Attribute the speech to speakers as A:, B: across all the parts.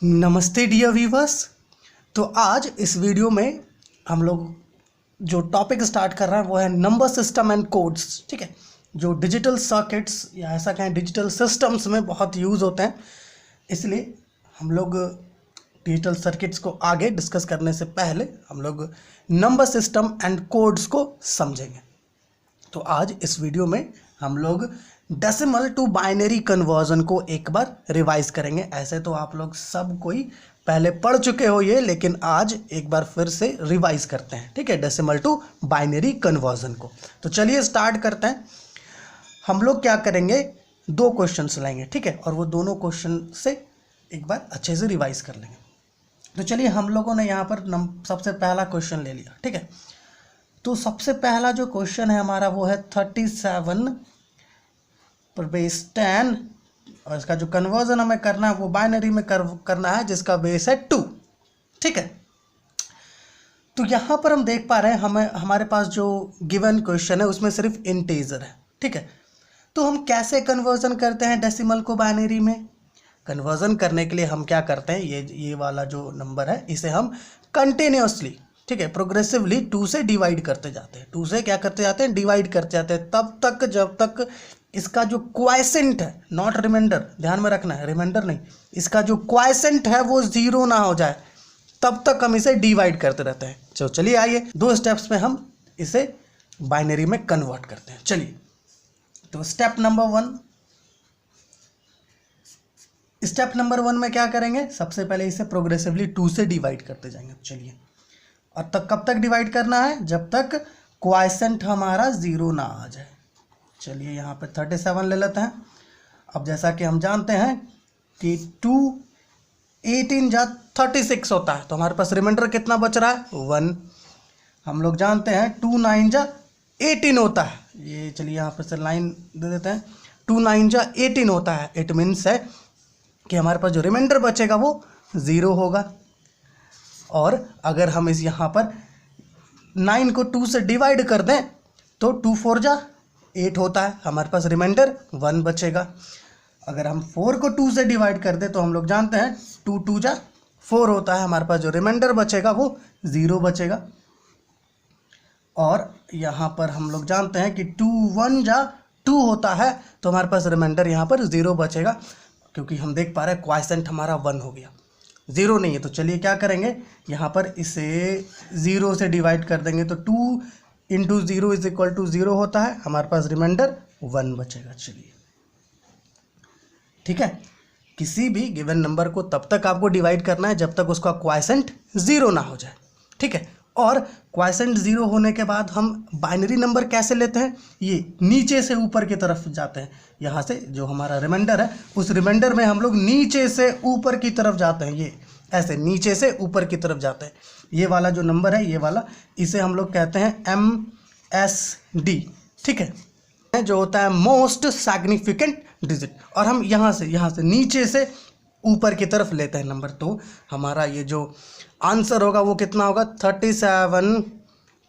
A: नमस्ते dear viewers. तो आज इस वीडियो में हम लोग जो टॉपिक स्टार्ट कर रहे हैं वो है नंबर सिस्टम एंड कोड्स। ठीक है, जो डिजिटल सर्किट्स या ऐसा कहें डिजिटल सिस्टम्स में बहुत यूज़ होते हैं, इसलिए हम लोग डिजिटल सर्किट्स को आगे डिस्कस करने से पहले हम लोग नंबर सिस्टम एंड कोड्स को समझेंगे। तो आज इस वीडियो में हम लोग डेसिमल टू बाइनरी कन्वर्जन को एक बार रिवाइज करेंगे। ऐसे तो आप लोग सब कोई पहले पढ़ चुके हो ये, लेकिन आज एक बार फिर से रिवाइज करते हैं। ठीक है, डेसिमल टू बाइनरी कन्वर्जन को। तो चलिए स्टार्ट करते हैं। हम लोग क्या करेंगे, दो क्वेश्चंस लाएंगे। ठीक है, और वो दोनों क्वेश्चन से एक बार अच्छे से रिवाइज कर लेंगे। तो चलिए, हम लोगों ने यहाँ पर सबसे पहला क्वेश्चन ले लिया। ठीक है, तो सबसे पहला जो क्वेश्चन है हमारा वो है 37 पर बेस 10, और इसका जो कन्वर्जन हमें करना है वो बाइनरी में करना है जिसका बेस है 2। ठीक है, तो यहाँ पर हम देख पा रहे हैं हमारे पास जो गिवन क्वेश्चन है उसमें सिर्फ इंटीजर है। ठीक है, तो हम कैसे कन्वर्जन करते हैं डेसिमल को बाइनरी में? कन्वर्जन करने के लिए हम क्या करते हैं, ये वाला जो नंबर है इसे हम कंटिन्यूसली, ठीक है, प्रोग्रेसिवली 2 से डिवाइड करते जाते हैं। 2 से क्या करते जाते हैं, डिवाइड करते जाते हैं, तब तक जब तक इसका जो क्वाइसेंट है, नॉट रिमाइंडर, ध्यान में रखना है, रिमाइंडर नहीं, इसका जो क्वाइसेंट है वो 0 ना हो जाए, तब तक हम इसे डिवाइड करते रहते हैं। चलिए आइए, 2 स्टेप्स में हम इसे बाइनरी में कन्वर्ट करते हैं। चलिए, तो स्टेप नंबर 1 में क्या करेंगे, सबसे पहले इसे प्रोग्रेसिवली 2 से डिवाइड करते जाएंगे। चलिए, और तक कब तक डिवाइड करना है, जब तक क्वाइसेंट हमारा 0 ना आ जाए। चलिए, यहाँ पे 37 ले लेते हैं। अब जैसा कि हम जानते हैं कि 2 18 जा 36 होता है, तो हमारे पास रिमाइंडर कितना बच रहा है, 1। हम लोग जानते हैं 2 9 जा 18 होता है। ये चलिए यहाँ पर से लाइन दे देते हैं, 2 9 जा 18 होता है। इट मीन्स है कि हमारे पास जो रिमाइंडर बचेगा वो 0 होगा। और अगर हम इस यहाँ पर 9 को 2 से डिवाइड कर दें तो 2 4 जा 8 होता है, हमारे पास रिमाइंडर 1 बचेगा। अगर हम 4 को 2 से डिवाइड कर दें तो हम लोग जानते हैं 2 2 जा 4 होता है, हमारे पास जो रिमाइंडर बचेगा वो 0 बचेगा। और यहाँ पर हम लोग जानते हैं कि 2 1 जा 2 होता है, तो हमारे पास रिमाइंडर यहाँ पर 0 बचेगा, क्योंकि हम देख पा रहे हैं क्वाइसेंट हमारा 1 हो गया, 0 नहीं है। तो चलिए क्या करेंगे, यहाँ पर इसे 0 से डिवाइड कर देंगे, तो 2 × 0 = 0 होता है, हमारे पास रिमाइंडर 1 बचेगा। चलिए, ठीक है, किसी भी गिवन नंबर को तब तक आपको डिवाइड करना है जब तक उसका क्वाइसेंट 0 ना हो जाए। ठीक है, और क्वाइसेंट 0 होने के बाद हम बाइनरी नंबर कैसे लेते हैं, ये नीचे से ऊपर की तरफ जाते हैं। यहाँ से जो हमारा रिमाइंडर है उस रिमाइंडर में हम लोग नीचे से ऊपर की तरफ जाते हैं, ये ऐसे नीचे से ऊपर की तरफ जाते हैं। ये वाला जो नंबर है, ये वाला, इसे हम लोग कहते हैं MSD। ठीक है, जो होता है मोस्ट सिग्निफिकेंट डिजिट। और हम यहाँ से नीचे से ऊपर की तरफ लेते हैं नंबर। तो हमारा ये जो आंसर होगा वो कितना होगा, 37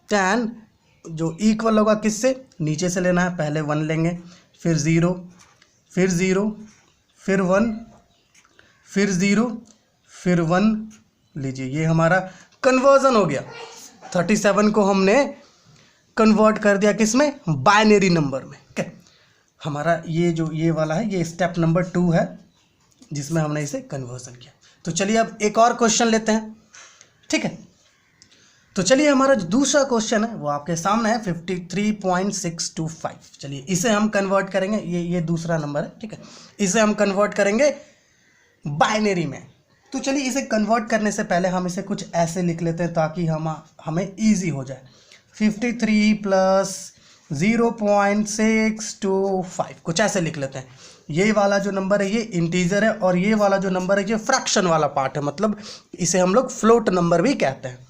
A: 10, जो इक्वल होगा किससे, नीचे से लेना है, पहले 1 लेंगे, फिर 0, फिर 0, फिर 1, फिर 0, फिर 1 लीजिए। ये हमारा कन्वर्जन हो गया। 37 को हमने कन्वर्ट कर दिया किस में, बाइनरी नंबर में। क्या हमारा ये जो ये वाला है, ये स्टेप नंबर 2 है जिसमें हमने इसे कन्वर्जन किया। तो चलिए अब एक और क्वेश्चन लेते हैं। ठीक है, तो चलिए हमारा जो दूसरा क्वेश्चन है वो आपके सामने है 53.625। चलिए इसे हम कन्वर्ट करेंगे, ये दूसरा नंबर है। ठीक है, इसे हम कन्वर्ट करेंगे बाइनरी में। तो चलिए इसे कन्वर्ट करने से पहले हम इसे कुछ ऐसे लिख लेते हैं ताकि हमें ईजी हो जाए। 53 + 0.625, कुछ ऐसे लिख लेते हैं। ये वाला जो नंबर है ये इंटीजर है, और ये वाला जो नंबर है ये फ्रैक्शन वाला पार्ट है, मतलब इसे हम लोग फ्लोट नंबर भी कहते हैं।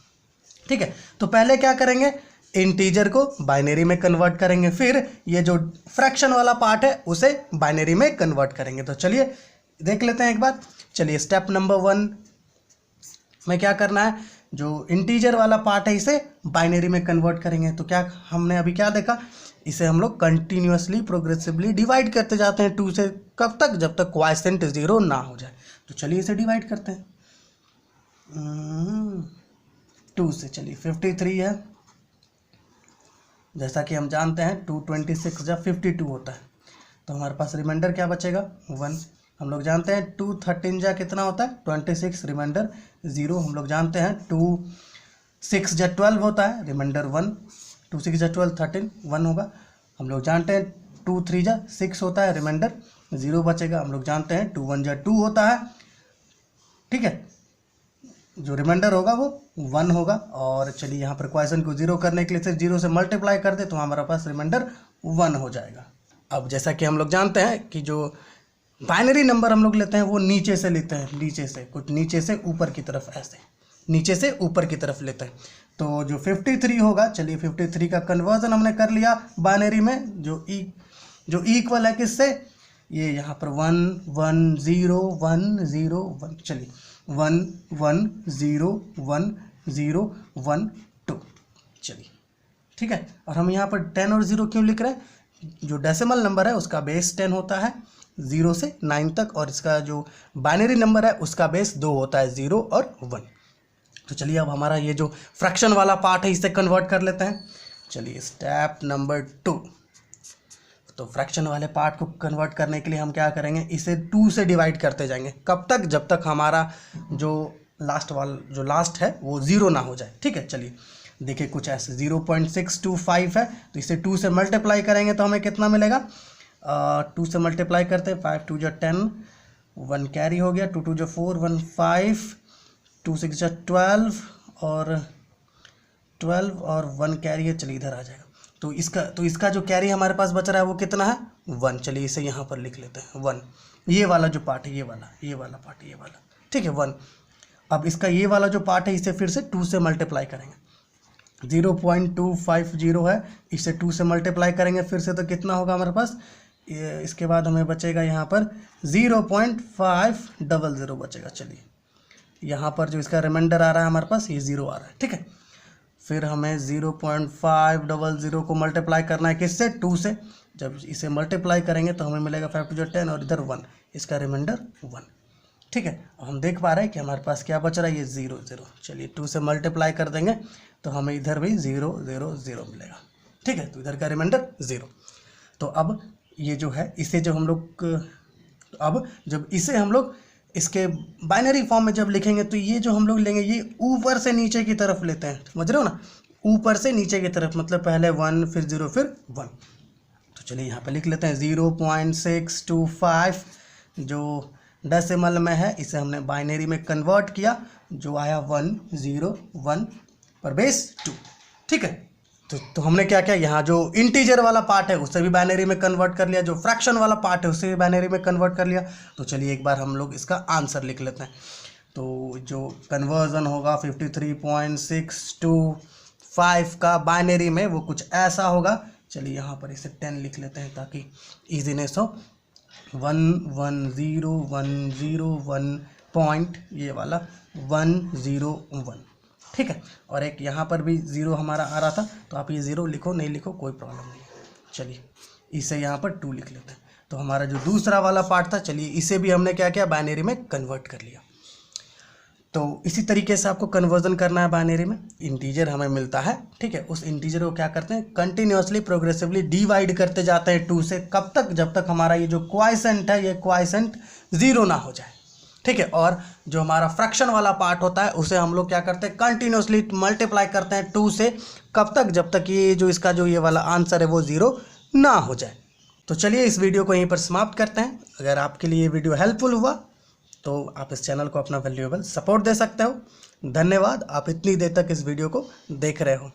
A: ठीक है, तो पहले क्या करेंगे, इंटीजर को बाइनरी में कन्वर्ट करेंगे, फिर ये जो फ्रैक्शन वाला पार्ट है उसे बाइनरी में कन्वर्ट करेंगे। तो चलिए देख लेते हैं एक बार। चलिए, स्टेप नंबर 1 में क्या करना है, जो इंटीजर वाला पार्ट है इसे बाइनरी में कन्वर्ट करेंगे। तो क्या हमने अभी क्या देखा, इसे हम लोग कंटिन्यूसली प्रोग्रेसिवली डिवाइड करते जाते हैं 2 से, कब तक, जब तक क्वाइसेंट 0 ना हो जाए। तो चलिए इसे डिवाइड करते हैं 2 से। चलिए 53 है, जैसा कि हम जानते हैं 226 जब 52 होता है, तो हमारे पास रिमाइंडर क्या बचेगा 1। हम लोग जानते हैं 2 13 जा कितना होता है 26, रिमाइंडर 0। हम लोग जानते हैं 2 6 जा 12 होता है, रिमाइंडर 1। 2 6 जा 12 13 1 होगा। हम लोग जानते हैं 2 3 जा 6 होता है, रिमाइंडर 0 बचेगा। हम लोग जानते हैं 2 1 जा 2 होता है, ठीक है, जो रिमाइंडर होगा वो 1 होगा। और चलिए यहाँ पर क्वेश्चन को 0 करने के लिए सिर्फ 0 से मल्टीप्लाई कर दे तो हमारे पास रिमाइंडर 1 हो जाएगा। अब जैसा कि हम लोग जानते हैं कि जो बाइनरी नंबर हम लोग लेते हैं वो नीचे से लेते हैं, नीचे से, कुछ नीचे से ऊपर की तरफ, ऐसे नीचे से ऊपर की तरफ लेते हैं। तो जो 53 होगा, चलिए 53 का कन्वर्जन हमने कर लिया बाइनरी में, जो इक्वल है किससे, ये यहाँ पर 1 1 0 1 0 1, चलिए 1 1 0 1 0 1 2, चलिए ठीक है। और हम यहाँ पर 10 और 0 क्यों लिख रहे हैं, जो डेसिमल नंबर है उसका बेस 10 होता है 0 से 9 तक, और इसका जो बाइनरी नंबर है उसका बेस 2 होता है 0 और 1। तो चलिए अब हमारा ये जो फ्रैक्शन वाला पार्ट है इसे कन्वर्ट कर लेते हैं। चलिए स्टेप नंबर 2, तो फ्रैक्शन वाले पार्ट को कन्वर्ट करने के लिए हम क्या करेंगे, इसे 2 से डिवाइड करते जाएंगे। कब तक, जब तक हमारा जो लास्ट है वो 0 ना हो जाए, ठीक है। चलिए देखिए कुछ ऐसे 0.625 है, तो इसे 2 से मल्टीप्लाई करेंगे तो हमें कितना मिलेगा, 2 से मल्टीप्लाई करते हैं, 5 2 जा 10, 1 कैरी हो गया, 2 2 जा 4 1 5, 2 6 जा 12 और 1 कैरी है, चलिए इधर आ जाएगा। तो इसका जो कैरी हमारे पास बच रहा है वो कितना है 1। चलिए इसे यहाँ पर लिख लेते हैं 1। ये वाला जो पार्ट है, ये वाला पार्ट, ये वाला, ठीक है 1। अब इसका ये वाला जो पार्ट है इसे फिर से 2 से मल्टीप्लाई करेंगे, 0.250 है, इसे 2 से मल्टीप्लाई करेंगे फिर से तो कितना होगा हमारे पास, इसके बाद हमें बचेगा यहाँ पर 0.500 बचेगा। चलिए यहाँ पर जो इसका रिमाइंडर आ रहा है हमारे पास ये 0 आ रहा है, ठीक है। फिर हमें 0.500 को मल्टीप्लाई करना है किससे, 2 से। जब इसे मल्टीप्लाई करेंगे तो हमें मिलेगा 5 2 जा 10 और इधर 1, इसका रिमाइंडर 1, ठीक है। हम देख पा रहे हैं कि हमारे पास क्या बच रहा है, ये 0 0। चलिए 2 से मल्टीप्लाई कर देंगे तो हमें इधर भी 0 0 0 मिलेगा, ठीक है। तो इधर का रिमाइंडर 0। तो अब ये जो है इसे जब हम लोग इसे हम लोग इसके बाइनरी फॉर्म में जब लिखेंगे तो ये जो हम लोग लेंगे ये ऊपर से नीचे की तरफ लेते हैं, समझ रहे हो ना, ऊपर से नीचे की तरफ, मतलब पहले 1 फिर 0 फिर 1। तो चलिए यहाँ पे लिख लेते हैं 0.625 जो डेसिमल में है इसे हमने बाइनरी में कन्वर्ट किया, जो आया 1 0 1 पर बेस 2, ठीक है। तो हमने क्या किया, यहाँ जो इंटीजर वाला पार्ट है उसे भी बाइनरी में कन्वर्ट कर लिया, जो फ्रैक्शन वाला पार्ट है उसे भी बाइनरी में कन्वर्ट कर लिया। तो चलिए एक बार हम लोग इसका आंसर लिख लेते हैं। तो जो कन्वर्जन होगा 53.625 का बाइनरी में वो कुछ ऐसा होगा। चलिए यहाँ पर इसे 10 लिख लेते हैं ताकि ईजीनेस हो। 1 1 0 1 0 1 पॉइंट, ये वाला 1 0 1, ठीक है। और एक यहाँ पर भी 0 हमारा आ रहा था, तो आप ये 0 लिखो नहीं लिखो कोई प्रॉब्लम नहीं है। चलिए इसे यहाँ पर 2 लिख लेते हैं। तो हमारा जो दूसरा वाला पार्ट था, चलिए इसे भी हमने क्या किया, बाइनरी में कन्वर्ट कर लिया। तो इसी तरीके से आपको कन्वर्जन करना है बाइनरी में। इंटीजर हमें मिलता है, ठीक है, उस इंटीजर को क्या करते हैं, कंटिन्यूसली प्रोग्रेसिवली डिवाइड करते जाते हैं 2 से। कब तक, जब तक हमारा ये जो क्वाइसेंट है ये क्वाइसेंट 0 ना हो जाए, ठीक है। और जो हमारा फ्रैक्शन वाला पार्ट होता है उसे हम लोग क्या करते हैं, कंटिन्यूसली मल्टीप्लाई करते हैं 2 से। कब तक, जब तक ये जो इसका जो ये वाला आंसर है वो 0 ना हो जाए। तो चलिए इस वीडियो को यहीं पर समाप्त करते हैं। अगर आपके लिए ये वीडियो हेल्पफुल हुआ तो आप इस चैनल को अपना वैल्यूएबल सपोर्ट दे सकते हो। धन्यवाद, आप इतनी देर तक इस वीडियो को देख रहे हो।